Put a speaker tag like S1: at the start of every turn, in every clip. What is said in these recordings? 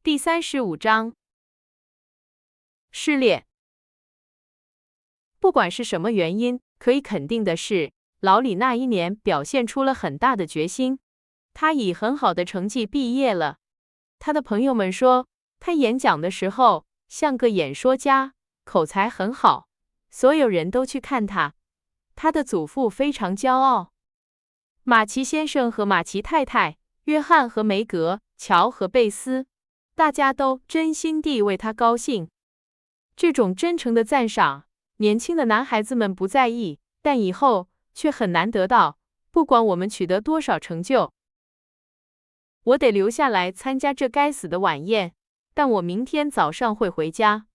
S1: 第35章失恋。不管是什么原因，可以肯定的是，老李那一年表现出了很大的决心。他以很好的成绩毕业了。他的朋友们说，他演讲的时候像个演说家，口才很好，所有人都去看他。他的祖父非常骄傲。马奇先生和马奇太太，约翰和梅格，乔和贝斯，大家都真心地为他高兴。这种真诚的赞赏，年轻的男孩子们不在意，但以后却很难得到，不管我们取得多少成就。我得留下来参加这该死的晚宴，但我明天早上会回家。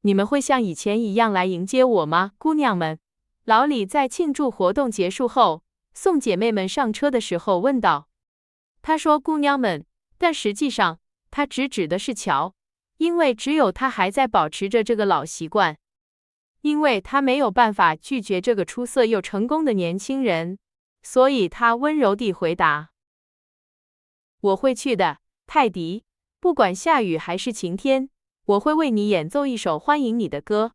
S1: 你们会像以前一样来迎接我吗，姑娘们？老李在庆祝活动结束后，送姐妹们上车的时候问道。他说姑娘们，但实际上他只指的是乔，因为只有他还在保持着这个老习惯，因为他没有办法拒绝这个出色又成功的年轻人，所以他温柔地回答。我会去的，泰迪，不管下雨还是晴天，我会为你演奏一首欢迎你的歌。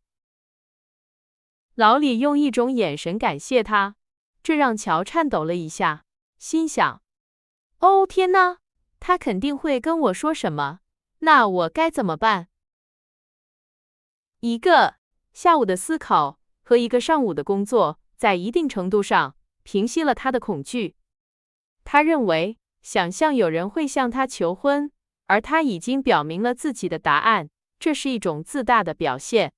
S1: 老李用一种眼神感谢他，这让乔颤抖了一下，心想，哦天哪，他肯定会跟我说什么，那我该怎么办？一个下午的思考和一个上午的工作，在一定程度上平息了他的恐惧。他认为，想象有人会向他求婚，而他已经表明了自己的答案，这是一种自大的表现。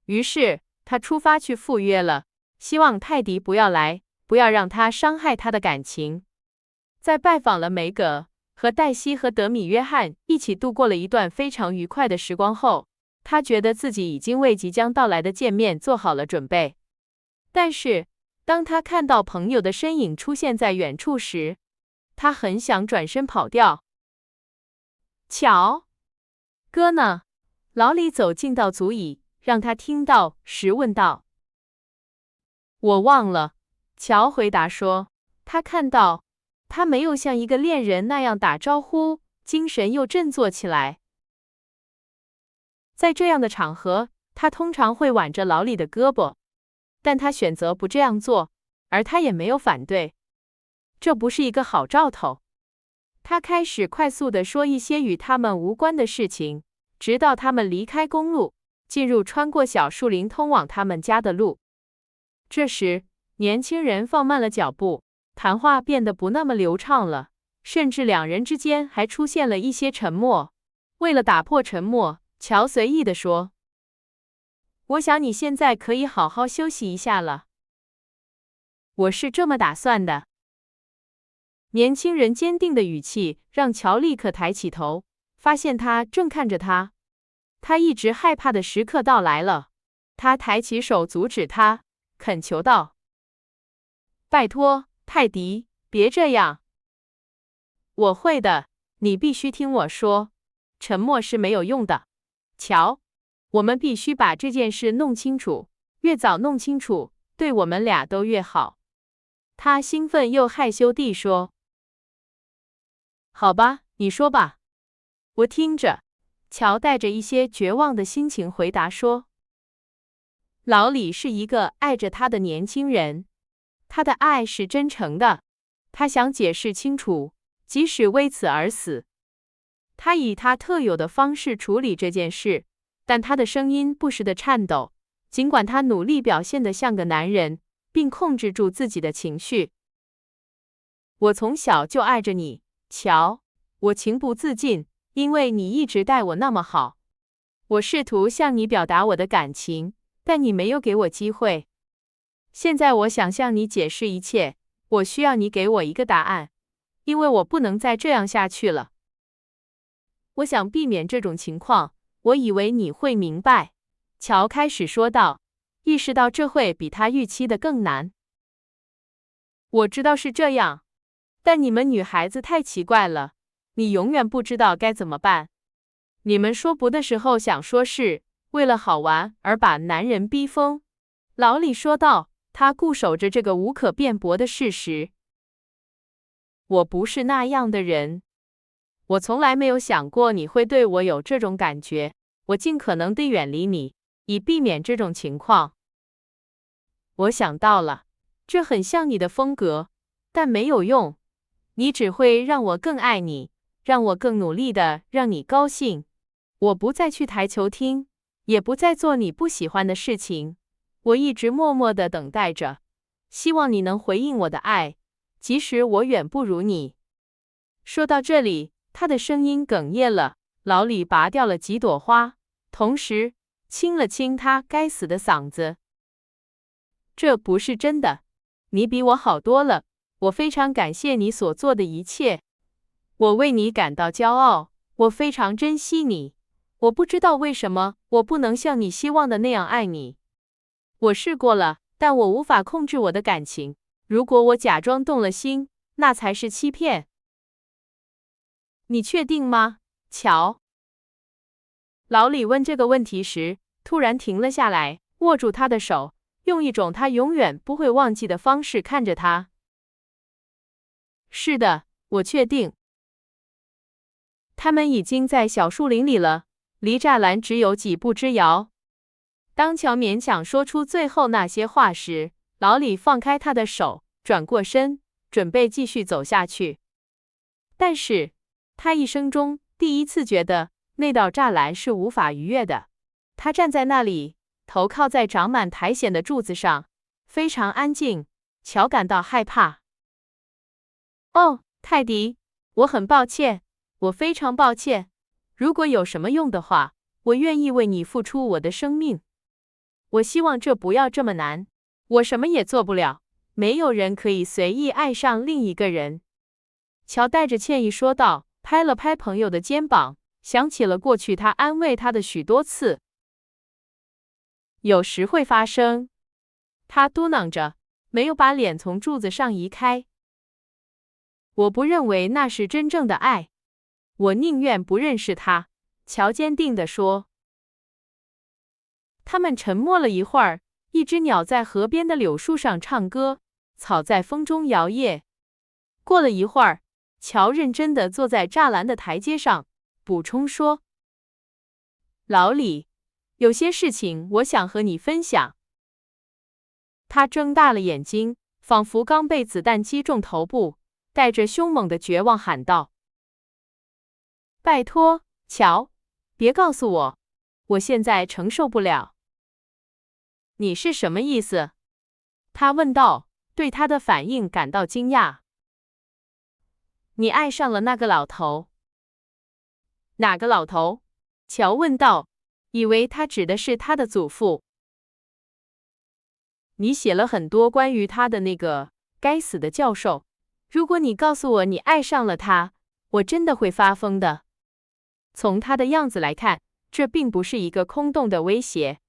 S1: 于是，他出发去赴约了，希望泰迪不要来，不要让他伤害他的感情。在拜访了梅格和黛西和德米约翰一起度过了一段非常愉快的时光后，他觉得自己已经为即将到来的见面做好了准备。但是，当他看到朋友的身影出现在远处时，他很想转身跑掉。乔，哥呢？老李走近到足以让他听到时问道。我忘了，乔回答说，他看到他没有像一个恋人那样打招呼，精神又振作起来。在这样的场合，他通常会挽着老李的胳膊，但他选择不这样做，而他也没有反对。这不是一个好兆头。他开始快速地说一些与他们无关的事情，直到他们离开公路，进入穿过小树林通往他们家的路。这时，年轻人放慢了脚步，谈话变得不那么流畅了，甚至两人之间还出现了一些沉默。为了打破沉默，乔随意地说：“我想你现在可以好好休息一下了。”我是这么打算的。年轻人坚定的语气让乔立刻抬起头，发现他正看着他。他一直害怕的时刻到来了。他抬起手阻止他，恳求道：“拜托，泰迪，别这样。”我会的，你必须听我说。沉默是没有用的。乔，我们必须把这件事弄清楚，越早弄清楚，对我们俩都越好。他兴奋又害羞地说。好吧，你说吧。我听着。乔带着一些绝望的心情回答说。老李是一个爱着他的年轻人，他的爱是真诚的，他想解释清楚，即使为此而死。他以他特有的方式处理这件事，但他的声音不时地颤抖，尽管他努力表现得像个男人，并控制住自己的情绪。我从小就爱着你，乔，我情不自禁，因为你一直待我那么好。我试图向你表达我的感情，但你没有给我机会。现在我想向你解释一切，我需要你给我一个答案，因为我不能再这样下去了。我想避免这种情况，我以为你会明白。乔开始说道，意识到这会比他预期的更难。我知道是这样，但你们女孩子太奇怪了，你永远不知道该怎么办。你们说不的时候想说是为了好玩而把男人逼疯。老李说道，他固守着这个无可辩驳的事实。我不是那样的人。我从来没有想过你会对我有这种感觉，我尽可能地远离你，以避免这种情况。我想到了，这很像你的风格，但没有用，你只会让我更爱你，让我更努力的让你高兴。我不再去台球厅，也不再做你不喜欢的事情，我一直默默地等待着，希望你能回应我的爱，即使我远不如你。说到这里，他的声音哽咽了，老李拔掉了几朵花，同时清了清他该死的嗓子。这不是真的，你比我好多了，我非常感谢你所做的一切，我为你感到骄傲，我非常珍惜你，我不知道为什么我不能像你希望的那样爱你。我试过了，但我无法控制我的感情，如果我假装动了心，那才是欺骗。你确定吗，乔？老李问这个问题时，突然停了下来，握住他的手，用一种他永远不会忘记的方式看着他。是的，我确定。他们已经在小树林里了，离栅栏只有几步之遥。当乔勉强说出最后那些话时，老李放开他的手，转过身，准备继续走下去。但是，他一生中第一次觉得那道栅栏是无法逾越的。他站在那里，头靠在长满苔藓的柱子上，非常安静。乔感到害怕。哦，泰迪，我很抱歉，我非常抱歉。如果有什么用的话，我愿意为你付出我的生命。我希望这不要这么难。我什么也做不了，没有人可以随意爱上另一个人。乔带着歉意说道，拍了拍朋友的肩膀，想起了过去他安慰他的许多次。有时会发生，他嘟囔着，没有把脸从柱子上移开。我不认为那是真正的爱，我宁愿不认识他，乔坚定地说。他们沉默了一会儿，一只鸟在河边的柳树上唱歌，草在风中摇曳。过了一会儿，乔认真地坐在栅栏的台阶上，补充说：“老李，有些事情我想和你分享。”他睁大了眼睛，仿佛刚被子弹击中头部，带着凶猛的绝望喊道：“拜托，乔，别告诉我，我现在承受不了。”你是什么意思？他问道，对他的反应感到惊讶。你爱上了那个老头。哪个老头？乔问道，以为他指的是他的祖父。你写了很多关于他的那个该死的教授。如果你告诉我你爱上了他，我真的会发疯的。从他的样子来看，这并不是一个空洞的威胁。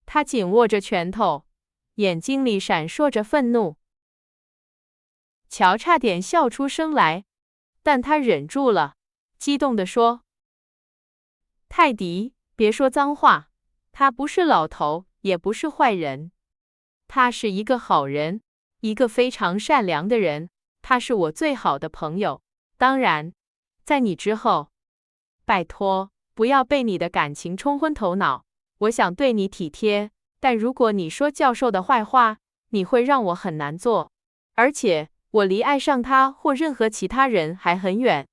S1: 他紧握着拳头，眼睛里闪烁着愤怒。乔差点笑出声来，但他忍住了，激动地说：“泰迪，别说脏话，他不是老头，也不是坏人，他是一个好人，一个非常善良的人，他是我最好的朋友。当然，在你之后，拜托，不要被你的感情冲昏头脑。我想对你体贴，但如果你说教授的坏话，你会让我很难做。而且，我离爱上他或任何其他人还很远。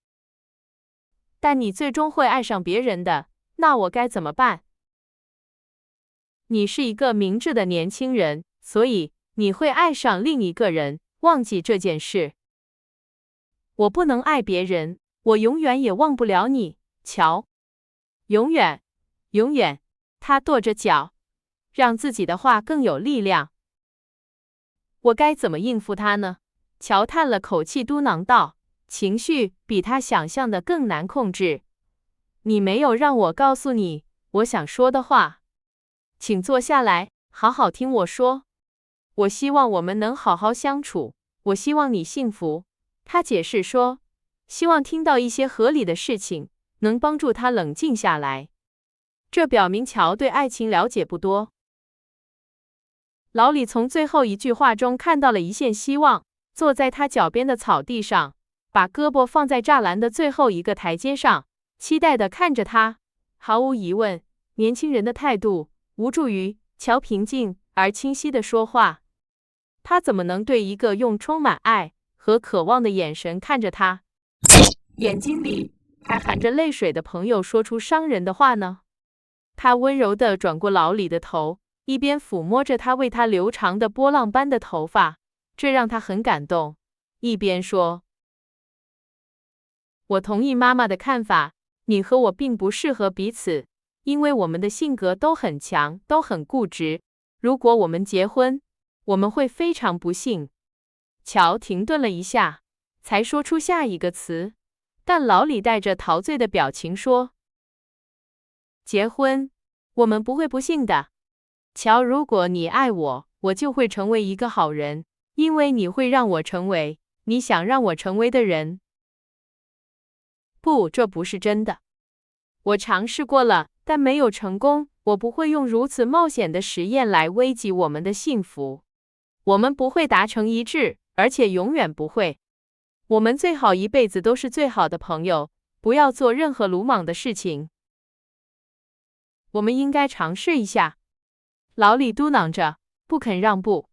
S1: 但你最终会爱上别人的，那我该怎么办？你是一个明智的年轻人，所以你会爱上另一个人，忘记这件事。我不能爱别人，我永远也忘不了你，乔。永远，永远。他跺着脚，让自己的话更有力量。我该怎么应付他呢？乔叹了口气，嘟囔道，情绪比他想象的更难控制。你没有让我告诉你我想说的话。请坐下来，好好听我说。我希望我们能好好相处，我希望你幸福。他解释说，希望听到一些合理的事情，能帮助他冷静下来。这表明乔对爱情了解不多。老李从最后一句话中看到了一线希望，坐在他脚边的草地上，把胳膊放在栅栏的最后一个台阶上，期待地看着他。毫无疑问，年轻人的态度无助于乔平静而清晰地说话。他怎么能对一个用充满爱和渴望的眼神看着他，眼睛里还含着泪水的朋友说出伤人的话呢？他温柔地转过老李的头，一边抚摸着他为他留长的波浪般的头发，这让他很感动，一边说：“我同意妈妈的看法，你和我并不适合彼此，因为我们的性格都很强，都很固执。如果我们结婚，我们会非常不幸。”乔停顿了一下，才说出下一个词，但老李带着陶醉的表情说：“结婚，我们不会不幸的。乔，如果你爱我，我就会成为一个好人，因为你会让我成为你想让我成为的人。”不，这不是真的。我尝试过了，但没有成功。我不会用如此冒险的实验来危及我们的幸福。我们不会达成一致，而且永远不会。我们最好一辈子都是最好的朋友，不要做任何鲁莽的事情。我们应该尝试一下。老李嘟囔着，不肯让步。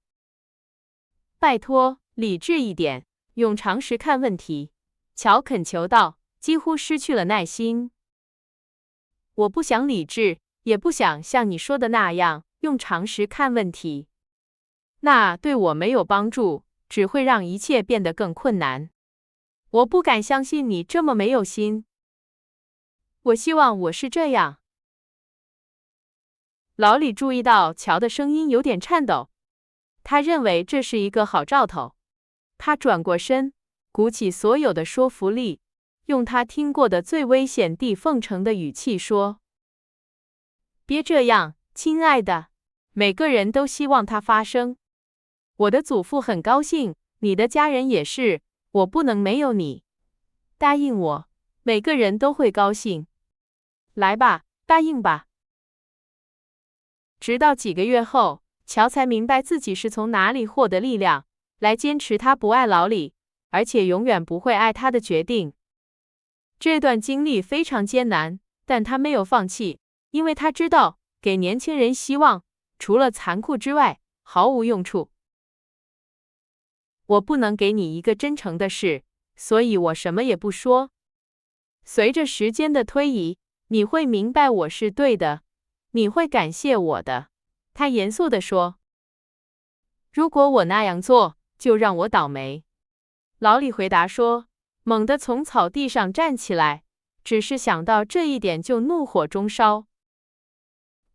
S1: 拜托，理智一点，用常识看问题。乔恳求道，几乎失去了耐心。我不想理智，也不想像你说的那样用常识看问题。那对我没有帮助，只会让一切变得更困难。我不敢相信你这么没有心。我希望我是这样。老李注意到乔的声音有点颤抖，他认为这是一个好兆头。他转过身，鼓起所有的说服力，用他听过的最危险地奉承的语气说：“别这样，亲爱的，每个人都希望它发生。我的祖父很高兴，你的家人也是，我不能没有你。答应我，每个人都会高兴。来吧，答应吧。”直到几个月后，乔才明白自己是从哪里获得力量，来坚持他不爱老李，而且永远不会爱他的决定。这段经历非常艰难，但他没有放弃，因为他知道，给年轻人希望，除了残酷之外，毫无用处。我不能给你一个真诚的事，所以我什么也不说。随着时间的推移，你会明白我是对的，你会感谢我的。他严肃地说。如果我那样做，就让我倒霉。老李回答说，猛地从草地上站起来，只是想到这一点就怒火中烧。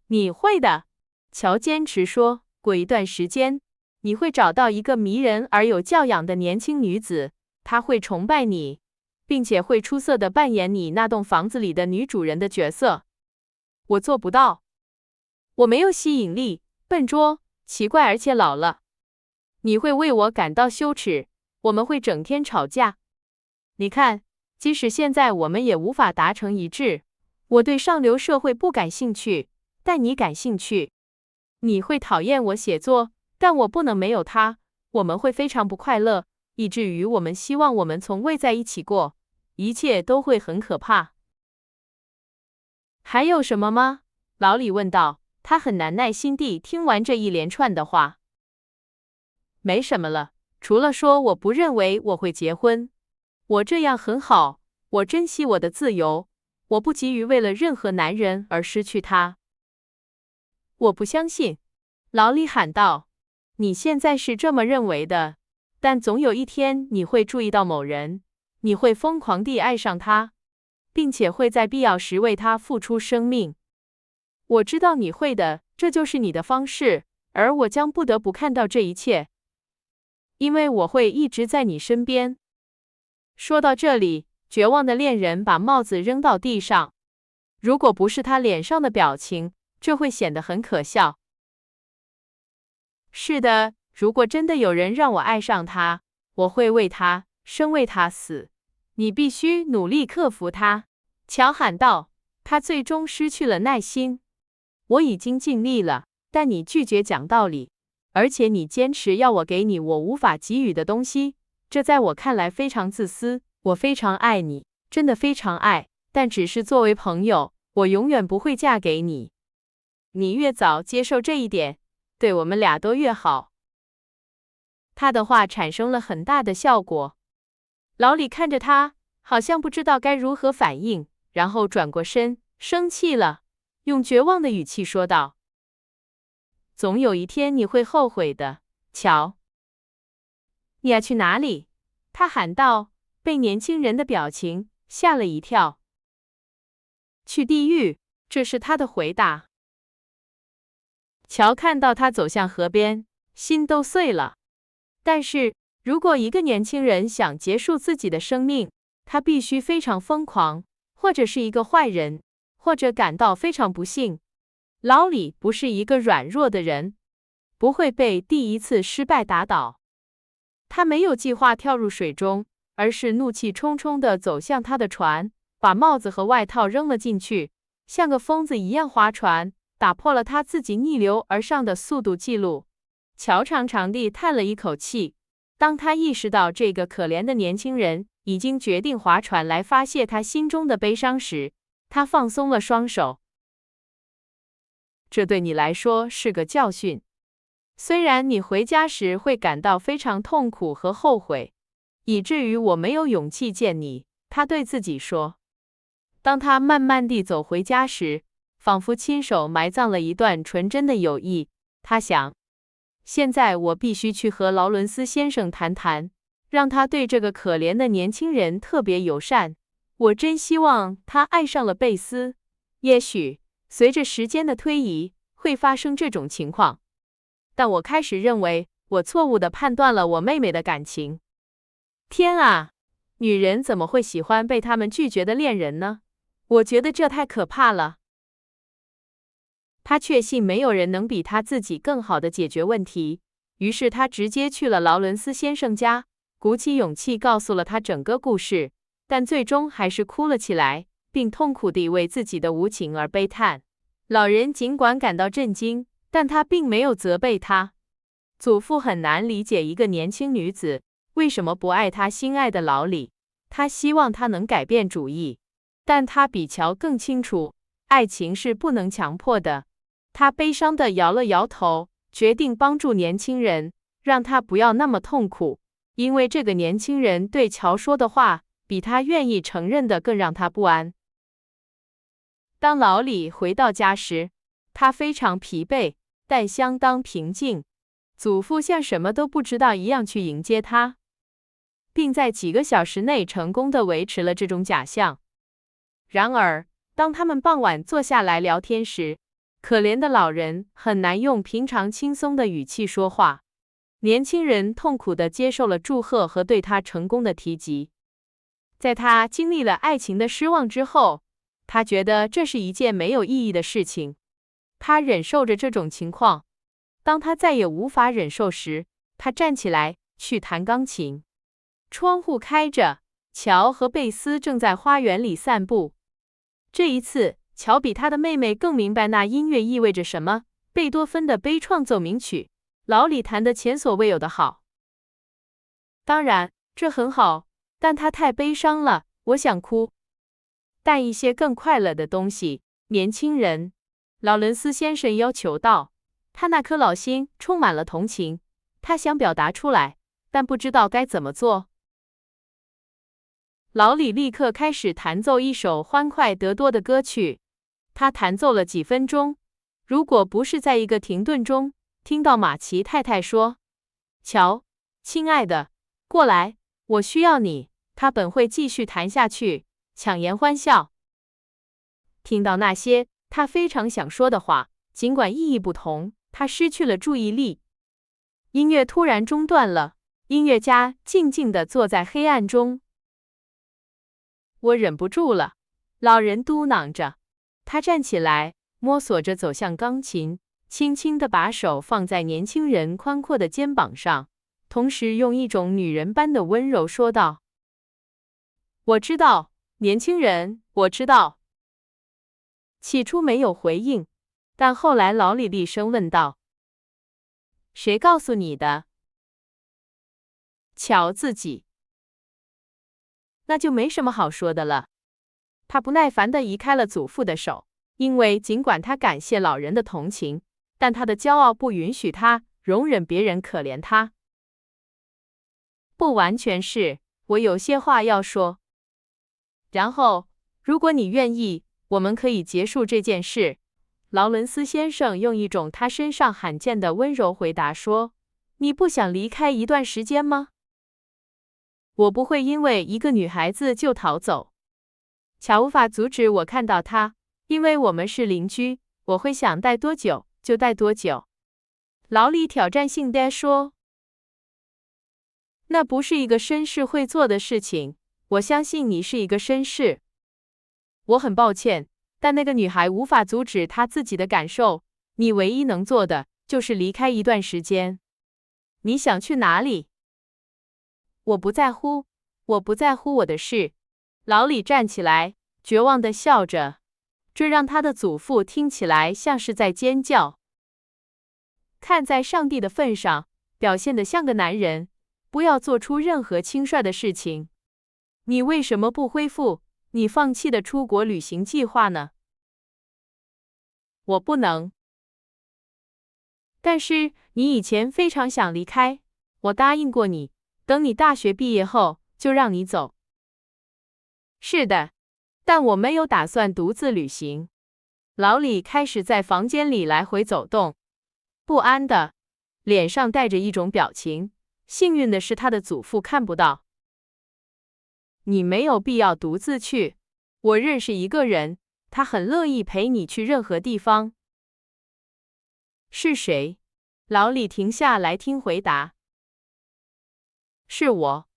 S1: 你会的，乔坚持说，过一段时间，你会找到一个迷人而有教养的年轻女子，她会崇拜你，并且会出色地扮演你那栋房子里的女主人的角色。我做不到。我没有吸引力，笨拙、奇怪而且老了。你会为我感到羞耻，我们会整天吵架。你看，即使现在我们也无法达成一致。我对上流社会不感兴趣，但你感兴趣。你会讨厌我写作，但我不能没有它。我们会非常不快乐，以至于我们希望我们从未在一起过。一切都会很可怕。还有什么吗？老李问道。他很难耐心地听完这一连串的话。没什么了，除了说我不认为我会结婚。我这样很好，我珍惜我的自由，我不急于为了任何男人而失去它。我不相信，老李喊道。你现在是这么认为的，但总有一天你会注意到某人，你会疯狂地爱上他，并且会在必要时为他付出生命。我知道你会的，这就是你的方式，而我将不得不看到这一切，因为我会一直在你身边。说到这里，绝望的恋人把帽子扔到地上。如果不是他脸上的表情，这会显得很可笑。是的，如果真的有人让我爱上他，我会为他生，为他死。你必须努力克服他，乔喊道。他最终失去了耐心。我已经尽力了，但你拒绝讲道理，而且你坚持要我给你我无法给予的东西，这在我看来非常自私。我非常爱你，真的非常爱，但只是作为朋友，我永远不会嫁给你。你越早接受这一点，对我们俩都越好。他的话产生了很大的效果。老李看着他，好像不知道该如何反应，然后转过身，生气了，用绝望的语气说道：总有一天你会后悔的，乔。你要去哪里？他喊道，被年轻人的表情吓了一跳。去地狱，这是他的回答。乔看到他走向河边，心都碎了。但是，如果一个年轻人想结束自己的生命，他必须非常疯狂，或者是一个坏人，或者感到非常不幸。老李不是一个软弱的人，不会被第一次失败打倒。他没有计划跳入水中，而是怒气冲冲地走向他的船，把帽子和外套扔了进去，像个疯子一样划船，打破了他自己逆流而上的速度记录。乔长长地叹了一口气，当他意识到这个可怜的年轻人已经决定划船来发泄他心中的悲伤时，他放松了双手。这对你来说是个教训。虽然你回家时会感到非常痛苦和后悔，以至于我没有勇气见你，他对自己说。当他慢慢地走回家时，仿佛亲手埋葬了一段纯真的友谊，他想，现在我必须去和劳伦斯先生谈谈，让他对这个可怜的年轻人特别友善。我真希望他爱上了贝斯。也许，随着时间的推移，会发生这种情况。但我开始认为，我错误地判断了我妹妹的感情。天啊，女人怎么会喜欢被他们拒绝的恋人呢？我觉得这太可怕了。他确信没有人能比他自己更好地解决问题，于是他直接去了劳伦斯先生家，鼓起勇气告诉了他整个故事，但最终还是哭了起来，并痛苦地为自己的无情而悲叹。老人尽管感到震惊，但他并没有责备他。祖父很难理解一个年轻女子为什么不爱她心爱的老李，他希望他能改变主意，但他比乔更清楚，爱情是不能强迫的。他悲伤地摇了摇头，决定帮助年轻人，让他不要那么痛苦，因为这个年轻人对乔说的话，比他愿意承认的更让他不安。当老李回到家时，他非常疲惫，但相当平静。祖父像什么都不知道一样去迎接他，并在几个小时内成功地维持了这种假象。然而，当他们傍晚坐下来聊天时，可怜的老人很难用平常轻松的语气说话。年轻人痛苦地接受了祝贺和对他成功的提及。在他经历了爱情的失望之后，他觉得这是一件没有意义的事情。他忍受着这种情况。当他再也无法忍受时，他站起来去弹钢琴。窗户开着，乔和贝斯正在花园里散步。这一次，乔比他的妹妹更明白那音乐意味着什么。贝多芬的悲怆奏鸣曲，老李弹得前所未有的好。当然，这很好，但他太悲伤了，我想哭。但一些更快乐的东西，年轻人，劳伦斯先生要求道。他那颗老心充满了同情，他想表达出来，但不知道该怎么做。老李立刻开始弹奏一首欢快得多的歌曲，他弹奏了几分钟，如果不是在一个停顿中，听到马奇太太说：“乔，亲爱的，过来，我需要你。”他本会继续弹下去，强颜欢笑。听到那些他非常想说的话，尽管意义不同，他失去了注意力。音乐突然中断了，音乐家静静地坐在黑暗中。我忍不住了，老人嘟囔着。他站起来，摸索着走向钢琴，轻轻地把手放在年轻人宽阔的肩膀上，同时用一种女人般的温柔说道：“我知道，年轻人，我知道。”起初没有回应，但后来老李厉声问道：“谁告诉你的？”乔自己。那就没什么好说的了。他不耐烦地移开了祖父的手，因为尽管他感谢老人的同情，但他的骄傲不允许他容忍别人可怜他。不完全是，我有些话要说。然后，如果你愿意，我们可以结束这件事。劳伦斯先生用一种他身上罕见的温柔回答说：“你不想离开一段时间吗？”我不会因为一个女孩子就逃走。乔无法阻止我看到她，因为我们是邻居，我会想待多久就待多久。劳里挑战性地说：“那不是一个绅士会做的事情。我相信你是一个绅士。”我很抱歉，但那个女孩无法阻止她自己的感受。你唯一能做的就是离开一段时间。你想去哪里？我不在乎，我不在乎我的事。老李站起来，绝望地笑着，这让他的祖父听起来像是在尖叫。看在上帝的份上，表现得像个男人，不要做出任何轻率的事情。你为什么不恢复你放弃的出国旅行计划呢？我不能。但是你以前非常想离开，我答应过你，等你大学毕业后就让你走。是的，但我没有打算独自旅行。老李开始在房间里来回走动，不安的，脸上带着一种表情。幸运的是，他的祖父看不到。你没有必要独自去。我认识一个人，他很乐意陪你去任何地方。是谁？老李停下来听回答。是我。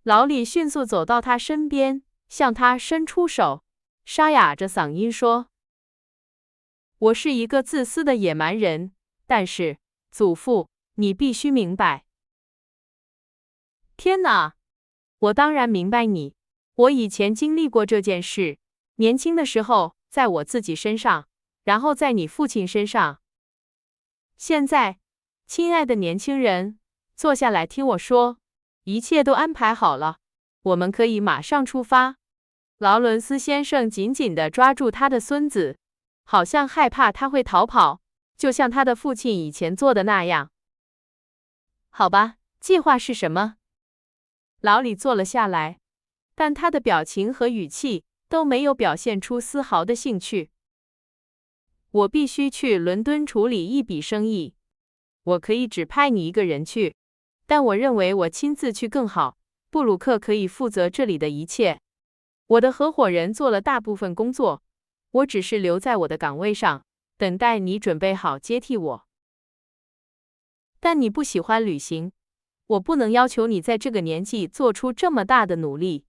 S1: 老李迅速走到他身边，向他伸出手，沙哑着嗓音说：“我是一个自私的野蛮人，但是，祖父，你必须明白。”天哪！我当然明白你。我以前经历过这件事，年轻的时候，在我自己身上，然后在你父亲身上。现在，亲爱的年轻人，坐下来听我说，一切都安排好了，我们可以马上出发。劳伦斯先生紧紧地抓住他的孙子，好像害怕他会逃跑，就像他的父亲以前做的那样。好吧，计划是什么？老李坐了下来，但他的表情和语气都没有表现出丝毫的兴趣。我必须去伦敦处理一笔生意，我可以只派你一个人去，但我认为我亲自去更好。布鲁克可以负责这里的一切。我的合伙人做了大部分工作，我只是留在我的岗位上，等待你准备好接替我。但你不喜欢旅行，我不能要求你在这个年纪做出这么大的努力。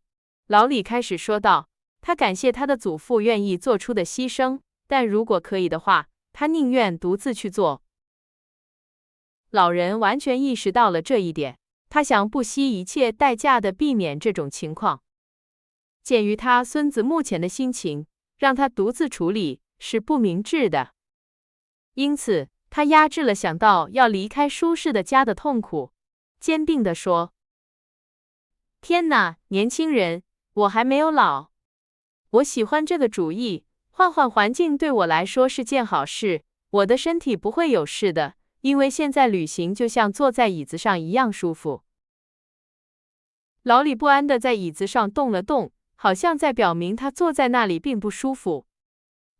S1: 老李开始说道，他感谢他的祖父愿意做出的牺牲，但如果可以的话，他宁愿独自去做。老人完全意识到了这一点，他想不惜一切代价地避免这种情况。鉴于他孙子目前的心情，让他独自处理是不明智的。因此，他压制了想到要离开舒适的家的痛苦，坚定地说：“天哪，年轻人，我还没有老。我喜欢这个主意，换换环境对我来说是件好事。我的身体不会有事的，因为现在旅行就像坐在椅子上一样舒服。”老李不安地在椅子上动了动，好像在表明他坐在那里并不舒服，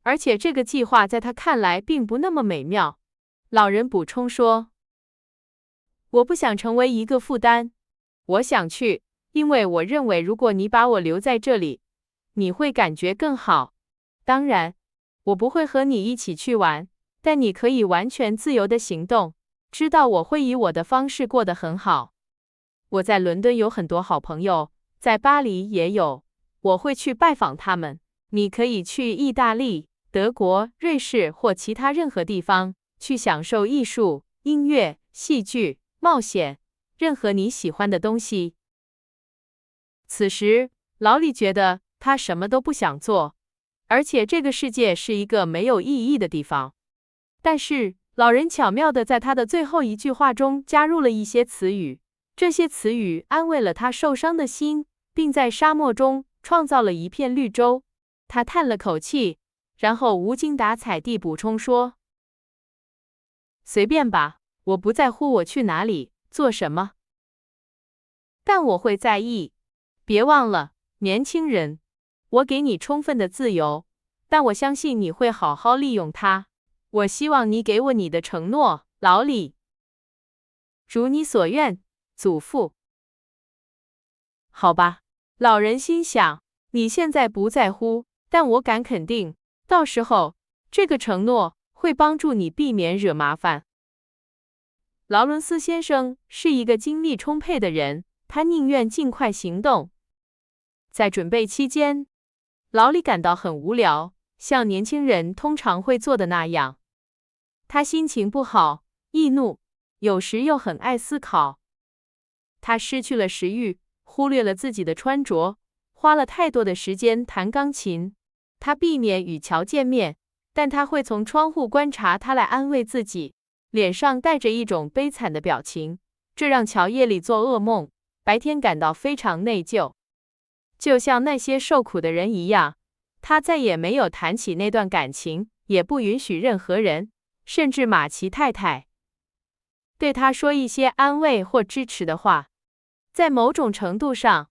S1: 而且这个计划在他看来并不那么美妙。老人补充说：“我不想成为一个负担，我想去，因为我认为如果你把我留在这里，你会感觉更好。当然，我不会和你一起去玩，但你可以完全自由地行动，知道我会以我的方式过得很好。我在伦敦有很多好朋友，在巴黎也有，我会去拜访他们。你可以去意大利、德国、瑞士或其他任何地方，去享受艺术、音乐、戏剧、冒险，任何你喜欢的东西。”此时，老李觉得他什么都不想做，而且这个世界是一个没有意义的地方。但是，老人巧妙地在他的最后一句话中加入了一些词语，这些词语安慰了他受伤的心，并在沙漠中创造了一片绿洲。他叹了口气，然后无精打采地补充说：“随便吧，我不在乎我去哪里，做什么。但我会在意。别忘了，年轻人，我给你充分的自由，但我相信你会好好利用它。我希望你给我你的承诺，老李。如你所愿，祖父。”好吧，老人心想，你现在不在乎，但我敢肯定，到时候这个承诺会帮助你避免惹麻烦。劳伦斯先生是一个精力充沛的人，他宁愿尽快行动。在准备期间，老李感到很无聊，像年轻人通常会做的那样。他心情不好，易怒，有时又很爱思考。他失去了食欲，忽略了自己的穿着，花了太多的时间弹钢琴。他避免与乔见面，但他会从窗户观察他来安慰自己，脸上带着一种悲惨的表情，这让乔夜里做噩梦，白天感到非常内疚。就像那些受苦的人一样，他再也没有谈起那段感情，也不允许任何人，甚至马奇太太，对他说一些安慰或支持的话。在某种程度上，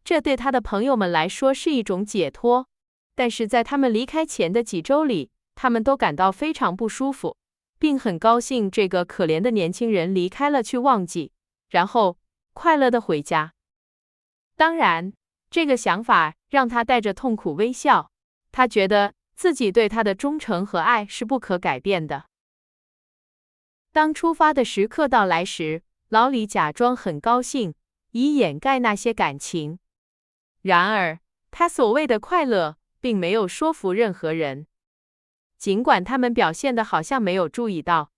S1: 这对他的朋友们来说是一种解脱，但是在他们离开前的几周里，他们都感到非常不舒服，并很高兴这个可怜的年轻人离开了去忘记，然后快乐地回家。当然，这个想法让他带着痛苦微笑，他觉得自己对他的忠诚和爱是不可改变的。当出发的时刻到来时，老李假装很高兴，以掩盖那些感情。然而，他所谓的快乐并没有说服任何人，尽管他们表现得好像没有注意到。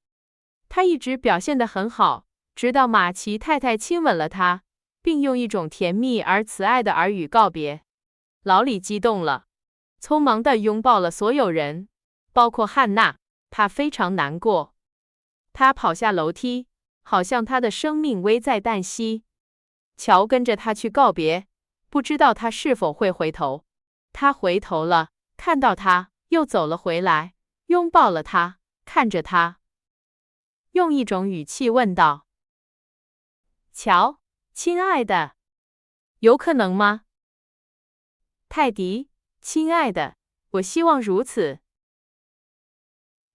S1: 他一直表现得很好，直到马奇太太亲吻了他，并用一种甜蜜而慈爱的耳语告别。老李激动了，匆忙地拥抱了所有人，包括汉娜。他非常难过。他跑下楼梯，好像他的生命危在旦夕。乔跟着他去告别，不知道他是否会回头。他回头了，看到他，又走了回来，拥抱了他，看着他，用一种语气问道：“乔，亲爱的，有可能吗？”泰迪，亲爱的，我希望如此。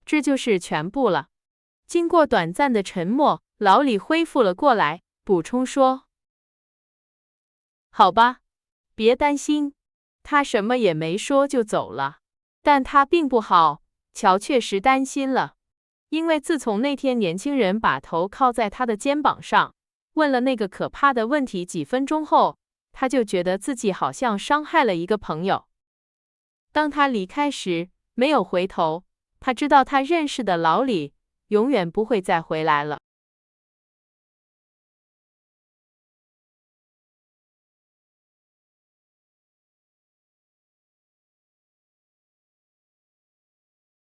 S1: 这就是全部了。经过短暂的沉默，老李恢复了过来，补充说：“好吧，别担心。”他什么也没说就走了。但他并不好，乔确实担心了，因为自从那天年轻人把头靠在他的肩膀上，问了那个可怕的问题几分钟后，他就觉得自己好像伤害了一个朋友。当他离开时，没有回头，他知道他认识的老李永远不会再回来了。